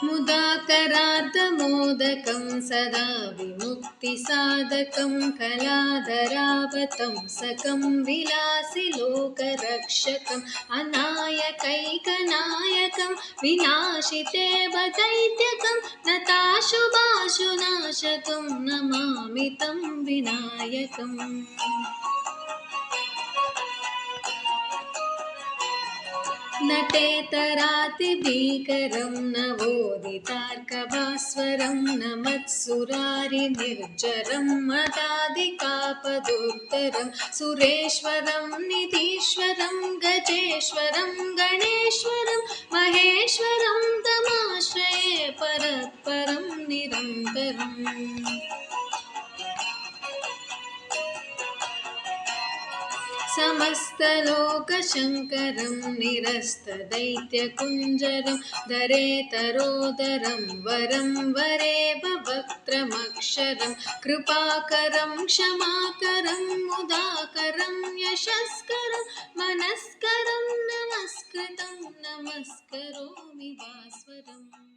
मुदाकरार्धमोदकं सदा विमुक्तिसाधकं कलाधरावतंसकं विलासि लोकरक्षकम् अनायकैकनायकं विनाशितेव दैत्यकं नताशुभाशुनाशकं नमामि तं विनायकम्। नटेतरातिभीकरं नवोदितार्कभास्वरं नमत्सुरारिनिर्जरं मदादिकापदुत्तरं सुरेश्वरं निधीश्वरं गजेश्वरं गणेश्वरं महेश्वरं तमाश्रये परत्परं निरन्तरम्। समस्तलोकशङ्करं निरस्तदैत्यकुञ्जरं धरेतरोदरं वरं वरेव वक्त्रमक्षरं कृपाकरं क्षमाकरं मुदाकरं यशस्करं मनस्करं नमस्कृतं नमस्करोमि भास्वरम्।